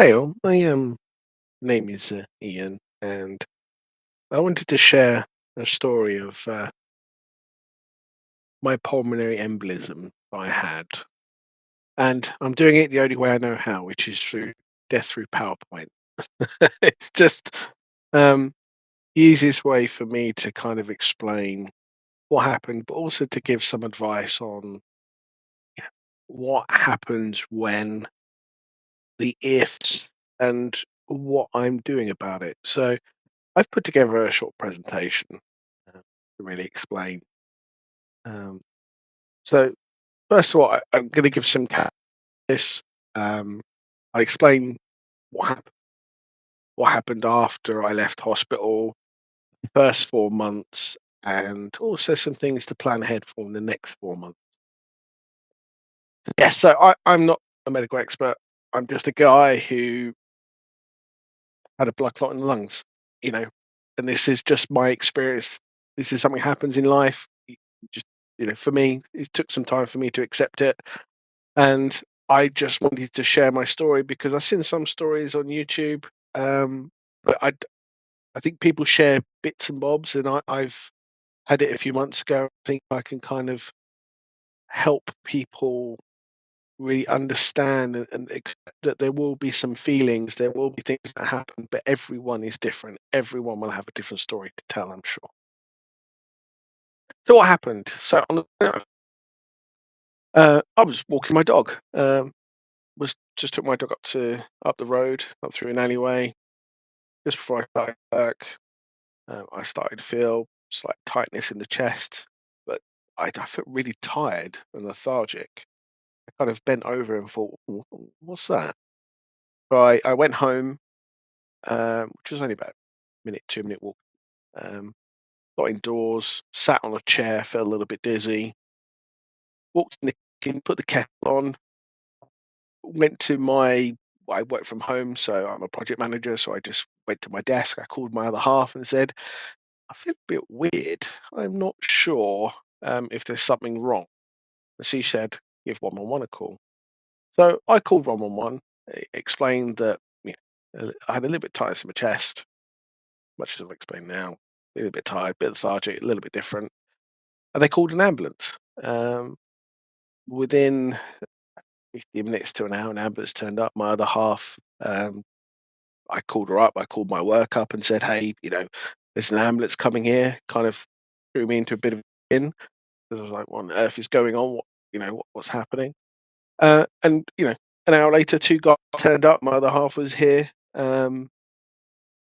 Hey all, my name is Ian, and I wanted to share a story of my pulmonary embolism I had, and I'm doing it the only way I know how, which is through death through PowerPoint. It's just um, the easiest way for me to kind of explain what happened, but also to give some advice on what happens when, the ifs, and what I'm doing about it. So I've put together a short presentation to really explain. Um, so first of all, I'm going to give some this. I explain what happened after I left hospital, the first 4 months, and also some things to plan ahead for in the next 4 months. Yes, so I'm not a medical expert. I'm just a guy who had a blood clot in the lungs, you know, and this is just my experience. This is something happens in life. Just for me, it took some time for me to accept it, and I just wanted to share my story because I've seen some stories on YouTube, but I think people share bits and bobs, and I've had it a few months ago. I think I can kind of help people really understand and accept that there will be some feelings, there will be things that happen, but everyone is different. Everyone will have a different story to tell, I'm sure. So what happened? So I was walking my dog. Was just took my dog up the road, up through an alleyway. Just before I started work, I started to feel slight tightness in the chest, but I felt really tired and lethargic. I kind of bent over and thought, What's that?" So I went home, which was only about a minute, 2 minute walk. Um, got indoors, sat on a chair, felt a little bit dizzy. Walked in the kitchen, put the kettle on, went to my I work from home, so I'm a project manager. So I just went to my desk. I called my other half and said, "I feel a bit weird. I'm not sure if there's something wrong." And she said, "Give 111 a call." So I called 111, explained that I had a little bit tightness in my chest, much as I've explained now. A little bit tired, a bit lethargic, a little bit different. And they called an ambulance. Within 15 minutes to an hour, an ambulance turned up. My other half, I called her up. I called my work up and said, "Hey, there's an ambulance coming here." Kind of threw me into a bit of a spin because I was like, "What on earth is going on? What's happening?" And an hour later, two guys turned up. My other half was here.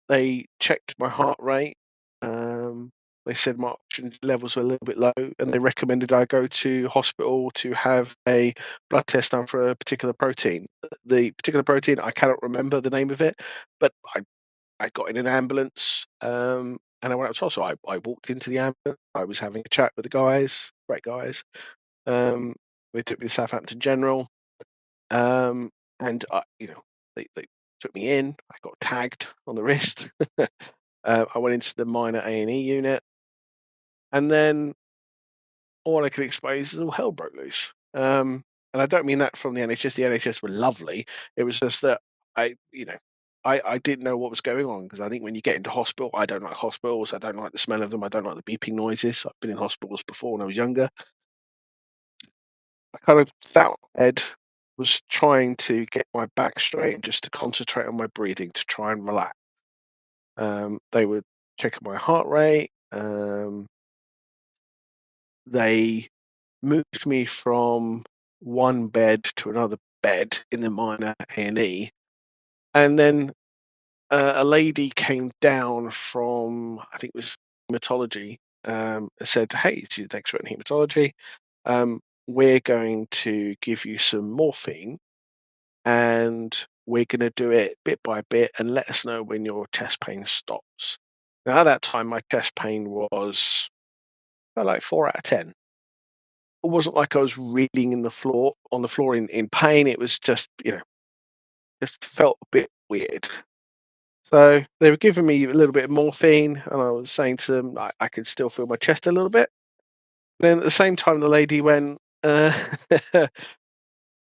They checked my heart rate. Um, they said my oxygen levels were a little bit low, and they recommended I go to hospital to have a blood test done for a particular protein. The particular protein, I cannot remember the name of it, but I got in an ambulance, and I went up to hospital. I walked into the ambulance. I was having a chat with the guys, great guys. Um, they took me to Southampton General, um, and they took me in. I got tagged on the wrist. I went into the minor A&E unit, and then all I could explain is all hell broke loose. And I don't mean that from the NHS. The NHS were lovely. It was just that I, you know, I didn't know what was going on because I think when you get into hospital, I don't like hospitals. I don't like the smell of them. I don't like the beeping noises. I've been in hospitals before when I was younger. I kind of sat on bed, was trying to get my back straight and just to concentrate on my breathing to try and relax. They were checking my heart rate. They moved me from one bed to another bed in the minor A&E, and then a lady came down from, I think it was hematology, and said, "Hey, she's an expert in hematology. Um, we're going to give you some morphine, and we're going to do it bit by bit, and let us know when your chest pain stops." Now, at that time, my chest pain was about like 4 out of 10. It wasn't like I was reeling on the floor in pain. It was just felt a bit weird. So they were giving me a little bit of morphine, and I was saying to them I could still feel my chest a little bit. Then at the same time, the lady went,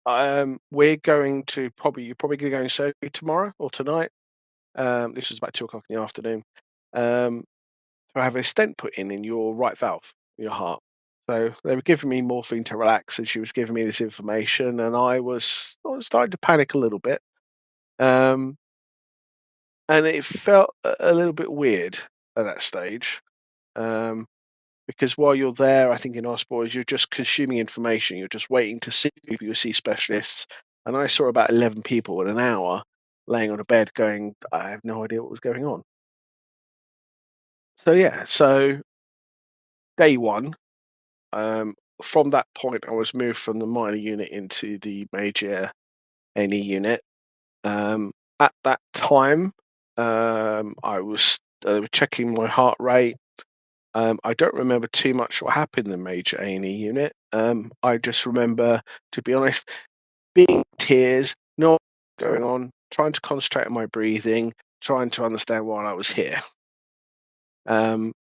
We're going to you're probably going to go in surgery tomorrow or tonight. This was about 2 o'clock in the afternoon. Um, to have a stent put in your right valve, in your heart. So they were giving me morphine to relax, and she was giving me this information, and I was starting to panic a little bit. Um, and it felt a little bit weird at that stage. Um, because while you're there, I think in hospital, is you're just consuming information. You're just waiting to see people, you see specialists. And I saw about 11 people in an hour laying on a bed going, I have no idea what was going on. So yeah, so day one, um, from that point, I was moved from the minor unit into the major NE unit. At that time, I was checking my heart rate. I don't remember too much what happened in the major A&E unit. I just remember, to be honest, being in tears, not going on, trying to concentrate on my breathing, trying to understand why I was here. Um,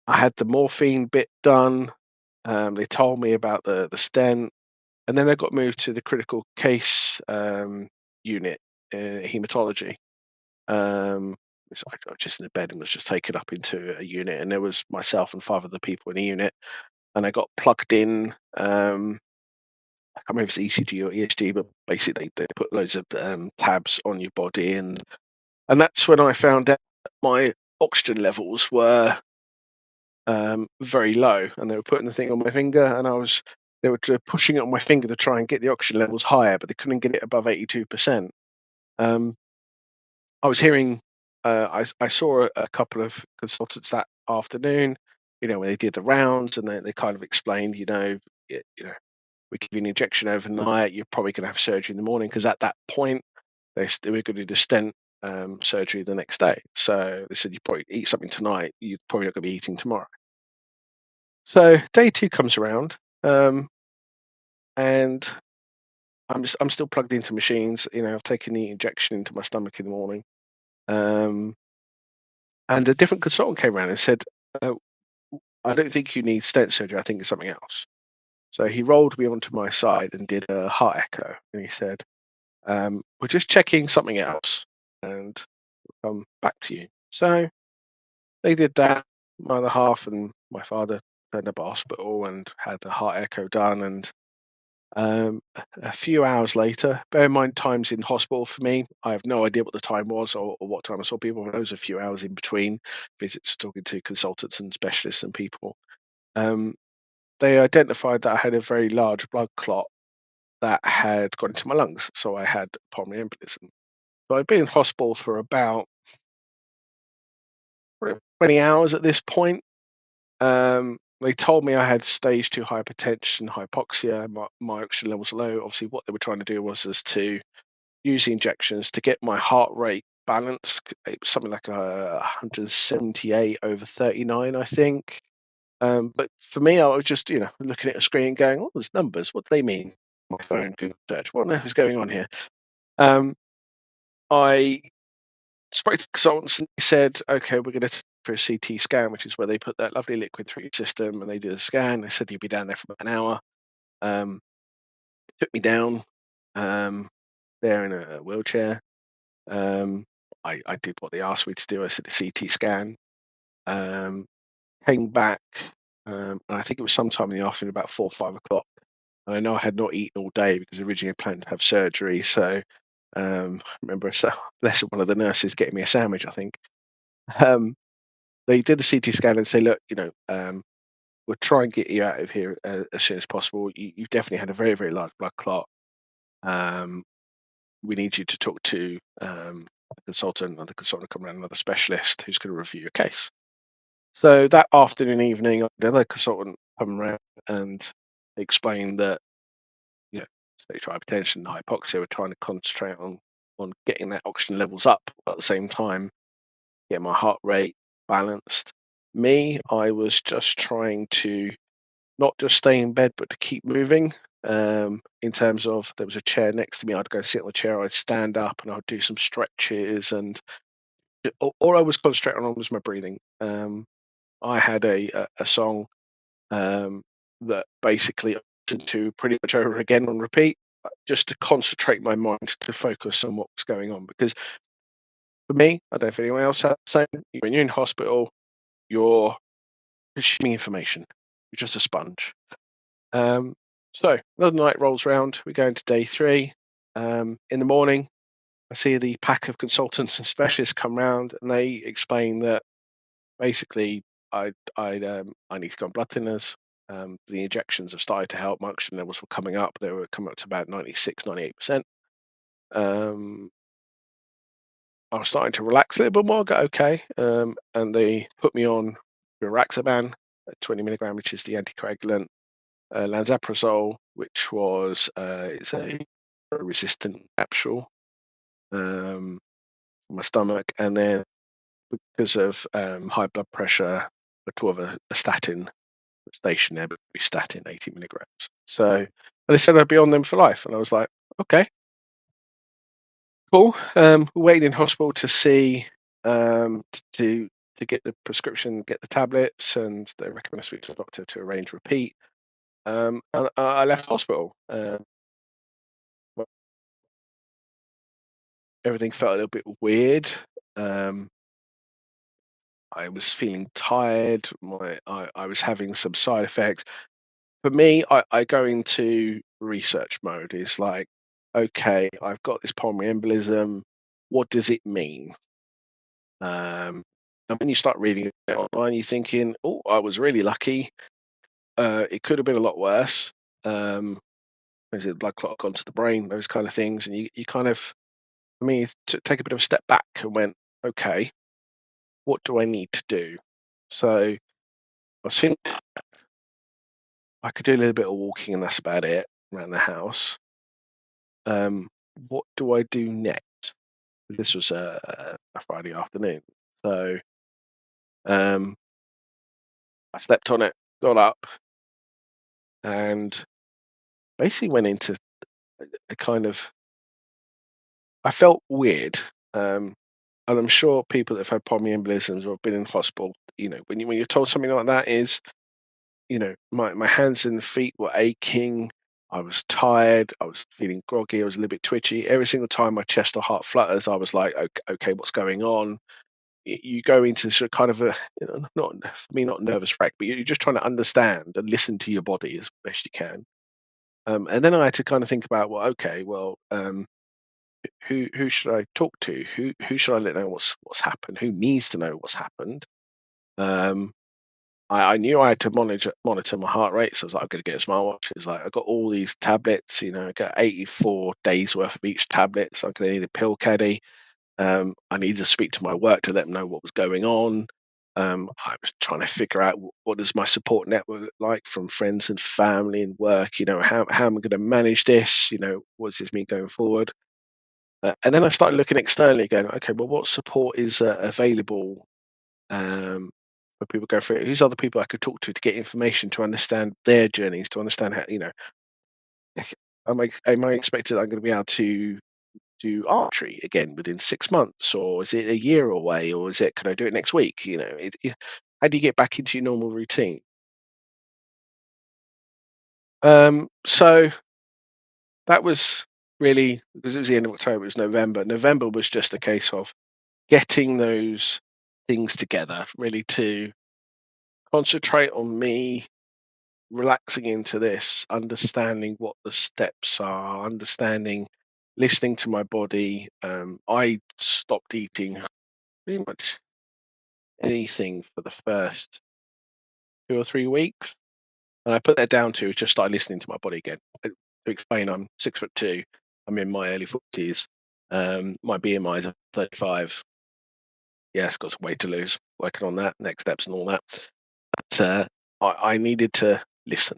I had the morphine bit done. They told me about the stent, and then I got moved to the critical case unit, hematology. So I was just in the bed and was just taken up into a unit, and there was myself and five other people in the unit, and I got plugged in. I can't remember if it's ECG or EHG, but basically they put loads of tabs on your body, and that's when I found out that my oxygen levels were very low, and they were putting the thing on my finger, and they were pushing it on my finger to try and get the oxygen levels higher, but they couldn't get it above 82%. Um, I was hearing, I saw a couple of consultants that afternoon, when they did the rounds, and they kind of explained, we give you an injection overnight, you're probably going to have surgery in the morning, because at that point they were going to do the stent surgery the next day. So they said you probably eat something tonight, you're probably not going to be eating tomorrow. So day two comes around, and I'm still plugged into machines. I've taken the injection into my stomach in the morning, and a different consultant came around and said, uh, "I don't think you need stent surgery. I think it's something else." So he rolled me onto my side and did a heart echo, and he said, "We're just checking something else, and we'll come back to you." So they did that. My other half and my father turned up at hospital and had the heart echo done, and a few hours later, bear in mind times in hospital for me, I have no idea what the time was or what time I saw people, but there was a few hours in between visits talking to consultants and specialists and people. Um, they identified that I had a very large blood clot that had gone into my lungs, so I had pulmonary embolism. So I'd been in hospital for about 20 hours at this point. They told me I had stage 2 hypertension, hypoxia, my oxygen levels low. Obviously, what they were trying to do was to use the injections to get my heart rate balanced. It was something like 178 over 39, I think. But for me, I was just, looking at a screen going, "Oh, there's numbers. What do they mean?" My phone, Google search. What on earth is going on here? Um, I spoke to consultants and they said, "Okay, we're going to for a CT scan, which is where they put that lovely liquid through your system." And they did a scan. They said you'd be down there for about an hour. Um, Took me down there in a wheelchair. Um, I did what they asked me to do. I said a CT scan. Um, Came back, and I think it was sometime in the afternoon, about 4 or 5 o'clock. And I know I had not eaten all day because originally I planned to have surgery. So I remember, bless one of the nurses getting me a sandwich, I think. Um, they did the CT scan and say, "Look, we'll try and get you out of here as soon as possible. You've definitely had a very, very large blood clot. Um, we need you to talk to a consultant, another consultant come around, another specialist who's going to review your case." So that afternoon, evening, another consultant come around and explained that, stage hypertension, hypoxia, we're trying to concentrate on getting that oxygen levels up at the same time, get my heart rate balanced. Me, I was just trying to not just stay in bed, but to keep moving. In terms of, there was a chair next to me, I'd go sit on the chair, I'd stand up, and I'd do some stretches, and all I was concentrating on was my breathing. I had a song that basically I listened to pretty much over again on repeat. just to concentrate my mind to focus on what was going on. Because for me, I don't know if anyone else had the same. When you're in hospital, you're consuming information. You're just a sponge. Um, so another night rolls round. We go into day three. In the morning, I see the pack of consultants and specialists come round, and they explain that basically I need to go on blood thinners. The injections have started to help. My oxygen levels were coming up. They were coming up to about 96, 98%. Um, I was starting to relax a little bit more, go okay. And they put me on Raxaban, 20 milligram, which is the anticoagulant, Lanzaprazole, which was it's a resistant capsule for my stomach, and then because of high blood pressure, I took a statin station there, but statin 80 milligrams. So, and they said I'd be on them for life, and I was like, okay, cool. Waiting in hospital to see to to get the prescription, get the tablets, and they recommend I speak to a doctor to arrange repeat. And I left hospital. Well, everything felt a little bit weird. Um, I was feeling tired. I was having some side effects. For me, I go into research mode. It's like, okay, I've got this pulmonary embolism. What does it mean? And when you start reading it online, you're thinking, oh, I was really lucky. It could have been a lot worse. Is it blood clot gone to the brain? Those kind of things. And you kind of, for me, to take a bit of a step back and went, okay, what do I need to do? So I was feeling I could do a little bit of walking, and that's about it around the house. Um, what do I do next? This was a Friday afternoon, so um, I slept on it, got up, and basically went into a kind of. I felt weird, and I'm sure people that have had pulmonary embolisms or have been in hospital, when you're told something like that is, my hands and feet were aching. I was tired. I was feeling groggy. I was a little bit twitchy. Every single time my chest or heart flutters, I was like, okay, okay, what's going on? You go into sort of kind of a, not for me, not nervous wreck, but you're just trying to understand and listen to your body as best you can. And then I had to kind of think about, well, okay, well, who should I talk to? Who should I let know what's happened? Who needs to know what's happened? Um, I knew I had to monitor my heart rate, so I was like, I'm going to get a smartwatch. It's like I got all these tablets, I got 84 days worth of each tablet, so I'm going to need a pill caddy. I needed to speak to my work to let them know what was going on. I was trying to figure out what does my support network look like from friends and family and work. How am I going to manage this? What does this mean going forward? And then I started looking externally, going, okay, well, what support is available for people go through it? Who's other people I could talk to get information to understand their journeys, to understand how, am I expected I'm going to be able to do archery again within 6 months, or is it a year away, or can I do it next week? How do you get back into your normal routine? So that was really because it was the end of October, it was November. November was just a case of getting those things together, really to concentrate on me relaxing into this, understanding what the steps are, listening to my body. I stopped eating pretty much anything for the first 2 or 3 weeks, and I put that down to just started listening to my body again. To explain, I'm 6'2", I'm in my early 40s. My BMI is 35. Yes, got some weight to lose. Working on that, next steps and all that. But I needed to listen.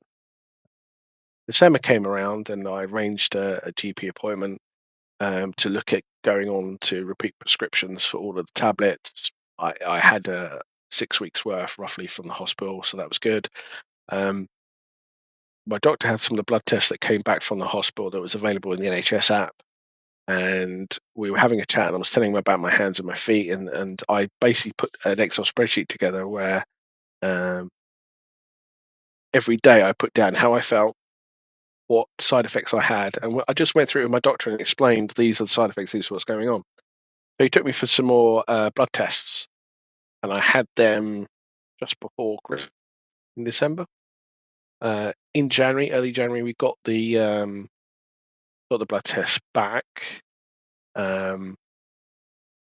December came around, and I arranged a GP appointment to look at going on to repeat prescriptions for all of the tablets. I had 6 weeks worth roughly from the hospital, so that was good. Um, my doctor had some of the blood tests that came back from the hospital that was available in the NHS app, and we were having a chat, and I was telling him about my hands and my feet, and I basically put an Excel spreadsheet together where um, every day I put down how I felt, what side effects I had, and I just went through it with my doctor and explained these are the side effects. This is what's going on. So he took me for some more blood tests, and I had them just before Christmas in December. In January, early January, we got the blood test back. Um,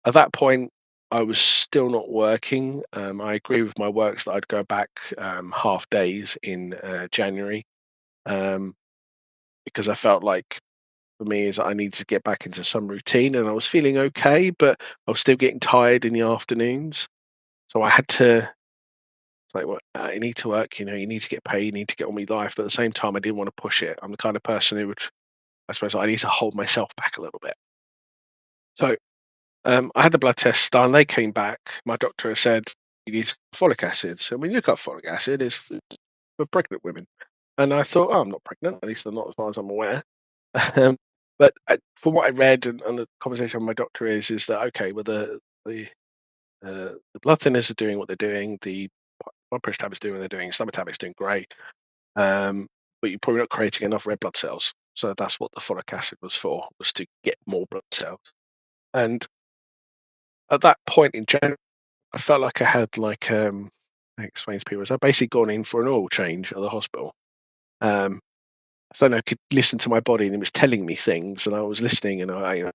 at that point, I was still not working. I agreed with my works that I'd go back half days in January, um, because I felt like for me is I needed to get back into some routine, and I was feeling okay, but I was still getting tired in the afternoons. So I had to, it's like, well, you need to work, you need to get paid, you need to get on with life. But at the same time, I didn't want to push it. I'm the kind of person who would, I suppose, I need to hold myself back a little bit. So I had the blood tests done. They came back. My doctor said you need folic acid. So when you look up folic acid, it's for pregnant women. And I thought, oh, I'm not pregnant. At least I'm not, as far as I'm aware. Um, but from what I read and the conversation with my doctor is that okay? Well, the blood thinners are doing what they're doing. The blood pressure tablets doing what they're doing. Stomach tablets doing great. But you're probably not creating enough red blood cells. So that's what the folic acid was to get more blood cells. And at that point in January, I felt like I had I explained to people, I basically gone in for an oil change at the hospital. Um, so I could listen to my body, and it was telling me things, and I was listening, and I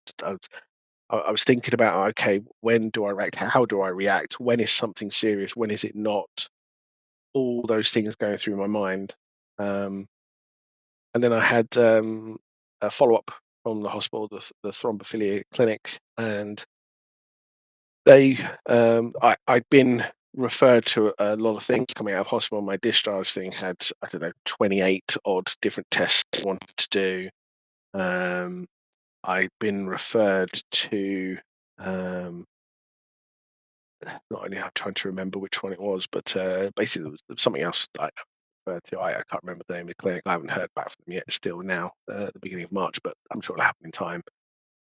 was thinking about, okay, when do I react? How do I react? When is something serious? When is it not? All those things going through my mind. Um, and then I had a follow up from the hospital, the thrombophilia clinic, and I'd been referred to a lot of things coming out of hospital. My discharge thing had, I don't know, 28 odd different tests I wanted to do. I'd been referred to, not only I'm trying to remember which one it was, but basically there was something else I referred to. I can't remember the name of the clinic. I haven't heard back from them yet still now, the beginning of March, but I'm sure it'll happen in time.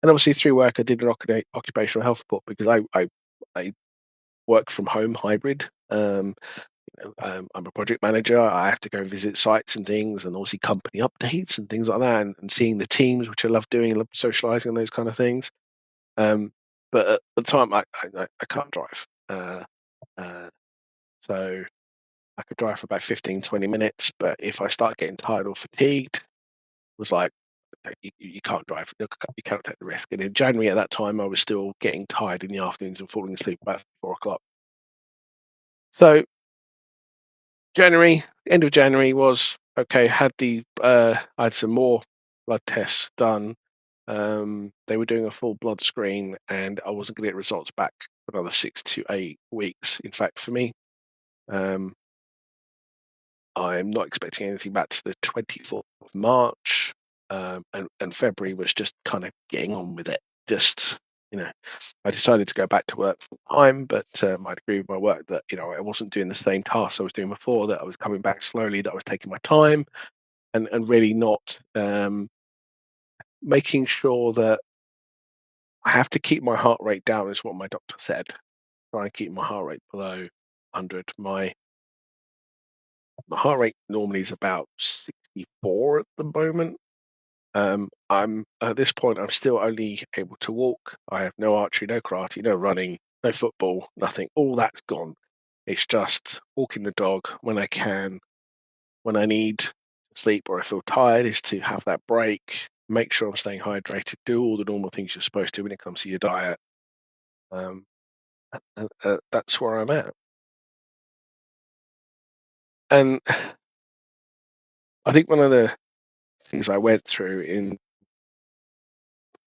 And obviously through work, I did an occupational health report because I work from home hybrid. I'm a project manager. I have to go and visit sites and things, and obviously company updates and things like that, and seeing the teams, which I love doing, I love socialising and those kind of things. Um, but at the time, I can't drive, uh, so I could drive for about 15, 20 minutes. But if I start getting tired or fatigued, it was like, okay, you can't drive. You cannot take the risk. And in January at that time, I was still getting tired in the afternoons and falling asleep about 4 o'clock. So end of January was okay. I had some more blood tests done. They were doing a full blood screen, and I wasn't going to get results back for another 6 to 8 weeks. In fact, for me, um, I'm not expecting anything back to the 24th of March, and February was just kind of getting on with it. Just I decided to go back to work full time, but I'd agree with my work that I wasn't doing the same tasks I was doing before. That I was coming back slowly. That I was taking my time and really not making sure that I have to keep my heart rate down. Is what my doctor said. Try and keep my heart rate below 100. My heart rate normally is about 64 at the moment. I'm at this point. I'm still only able to walk. I have no archery, no karate, no running, no football, nothing. All that's gone. It's just walking the dog when I can, when I need to sleep or I feel tired, is to have that break, make sure I'm staying hydrated, do all the normal things you're supposed to when it comes to your diet. Um, that's where I'm at. And I think one of the things I went through in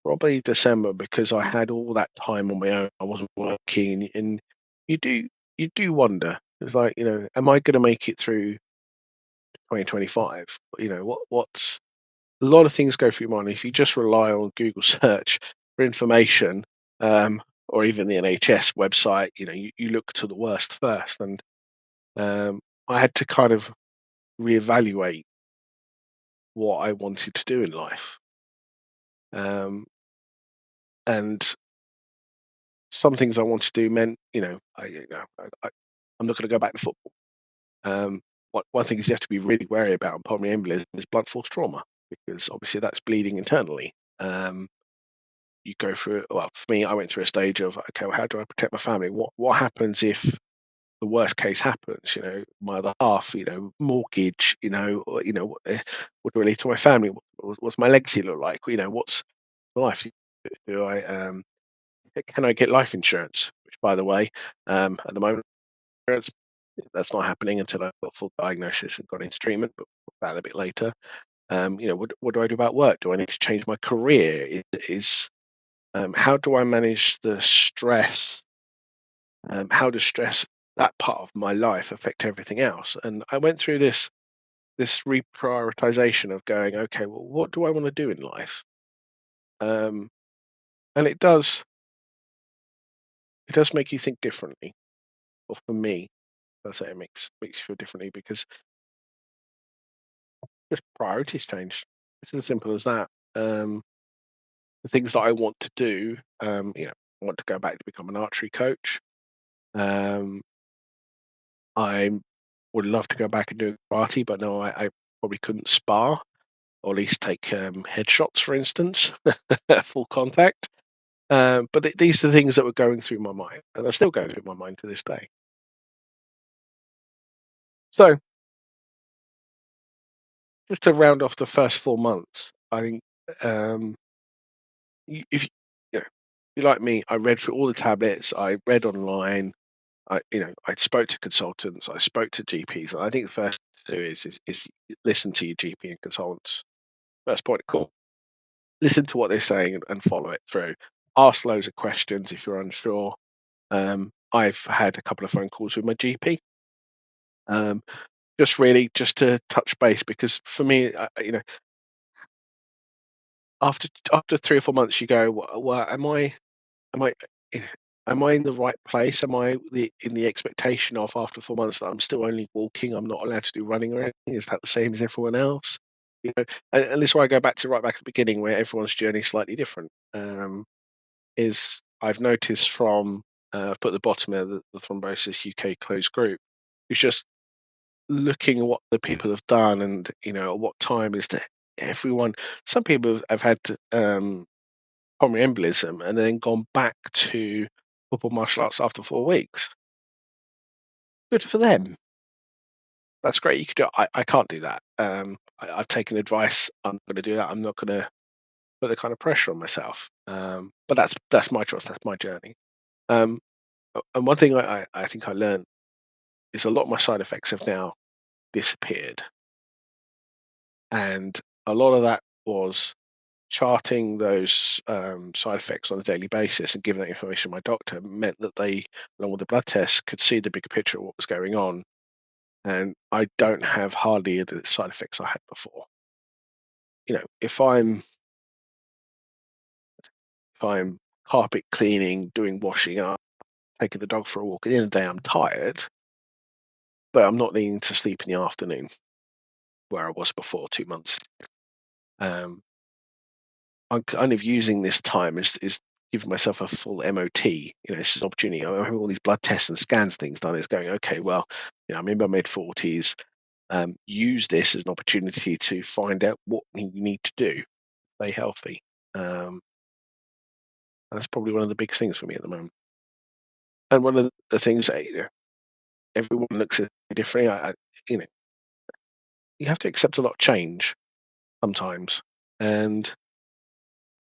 probably December, because I had all that time on my own. I wasn't working, and you do you do wonder. It's like, am I going to make it through 2025? What's a lot of things go through your mind if you just rely on Google search for information, or even the NHS website. You look to the worst first, and I had to kind of reevaluate what I wanted to do in life. And some things I wanted to do meant, I'm not going to go back to football. one thing you have to be really wary about in pulmonary embolism is blunt force trauma, because obviously that's bleeding internally. You go through, well, for me, I went through a stage of, okay, well, how do I protect my family? What happens if the worst case happens? My other half, mortgage, what do I leave to my family? What's my legacy look like? What's life? Do I can I get life insurance? Which, by the way, at the moment, insurance, that's not happening until I've got full diagnosis and got into treatment, but about a bit later. What do I do about work? Do I need to change my career? How do I manage the stress? How does stress, that part of my life, affect everything else? And I went through this reprioritization of going, okay, well, what do I want to do in life? Um, and it does make you think differently. Or for me, I say it makes you feel differently, because just priorities change. It's as simple as that. The things that I want to do, I want to go back to become an archery coach. Um, I would love to go back and do karate, but no, I probably couldn't spar, or at least take headshots, for instance, full contact. But these are the things that were going through my mind, and are still going through my mind to this day. So, just to round off the first 4 months, I think, um, if you know, if you like me, I read through all the tablets, I read online, I spoke to consultants, I spoke to GPs. And I think the first thing to do is listen to your GP and consultants. First point of call. Listen to what they're saying, and follow it through. Ask loads of questions if you're unsure. I've had a couple of phone calls with my GP, um, just really just to touch base, because for me, after 3 or 4 months, you go, well, am I you know, am I in the right place? Am I in the expectation of, after 4 months, that I'm still only walking, I'm not allowed to do running or anything? Is that the same as everyone else? And this is why I go right back to the beginning, where everyone's journey is slightly different. Is I've noticed from, I've put at the bottom of the Thrombosis UK closed group, it's just looking at what the people have done, and at what time is that everyone. Some people have had pulmonary embolism and then gone back to football martial arts after 4 weeks. Good for them. That's great. You could do. I can't do that. I've taken advice. I'm going to do that. I'm not going to put the kind of pressure on myself. But that's my choice. That's my journey. Um, and one thing I think I learned is a lot of my side effects have now disappeared, and a lot of that was charting those side effects on a daily basis and giving that information to my doctor, meant that they, along with the blood tests, could see the bigger picture of what was going on. And I don't have hardly the side effects I had before. If I'm carpet cleaning, doing washing up, taking the dog for a walk, at the end of the day, I'm tired, but I'm not needing to sleep in the afternoon where I was before 2 months. Um, I'm kind of using this time as giving myself a full MOT. This is an opportunity. I'm having all these blood tests and scans, things done. It's going, okay, well, I'm in my mid-40s. Use this as an opportunity to find out what you need to do, stay healthy. That's probably one of the big things for me at the moment. And one of the things that, everyone looks at it differently. You know, you have to accept a lot of change sometimes, and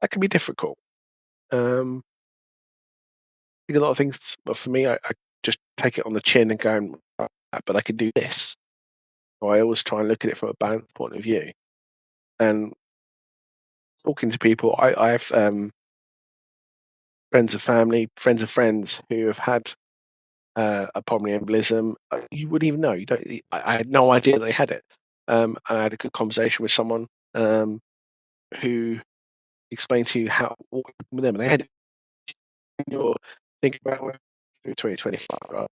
that can be difficult. Um, I think a lot of things, but for me, I just take it on the chin and go, but I can do this. So I always try and look at it from a balanced point of view. And talking to people, I have friends of family, friends of friends who have had a pulmonary embolism. You wouldn't even know. You don't. I had no idea they had it. And I had a good conversation with someone who explained to you what happened with them, and they had it. You're thinking about through 2025, right?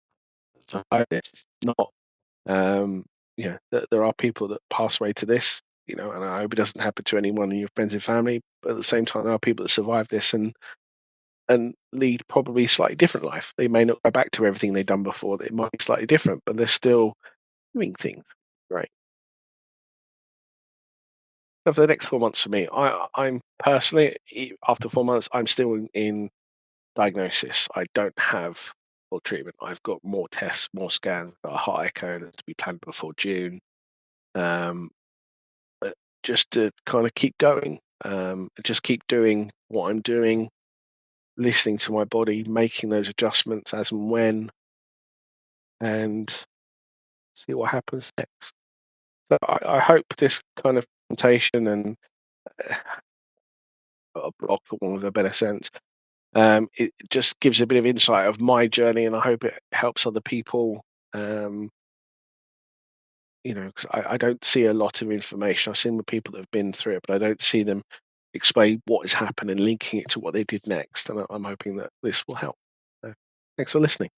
So it's not. Um, there are people that pass away to this, and I hope it doesn't happen to anyone in your friends and family. But at the same time, there are people that survive this and lead probably slightly different life. They may not go back to everything they've done before. It might be slightly different, but they're still doing things. Great. So for the next 4 months for me, I'm personally, after 4 months, I'm still in diagnosis. I don't have full treatment. I've got more tests, more scans, got a heart echo that's to be planned before June. Um, but just to kind of keep going, just keep doing what I'm doing, listening to my body, making those adjustments as and when, and see what happens next. So I hope this kind of presentation and a blog, for want of a better sense, it just gives a bit of insight of my journey, and I hope it helps other people. Um, 'Cause I don't see a lot of information. I've seen the people that have been through it, but I don't see them explain what has happened and linking it to what they did next. And I'm hoping that this will help. So, thanks for listening.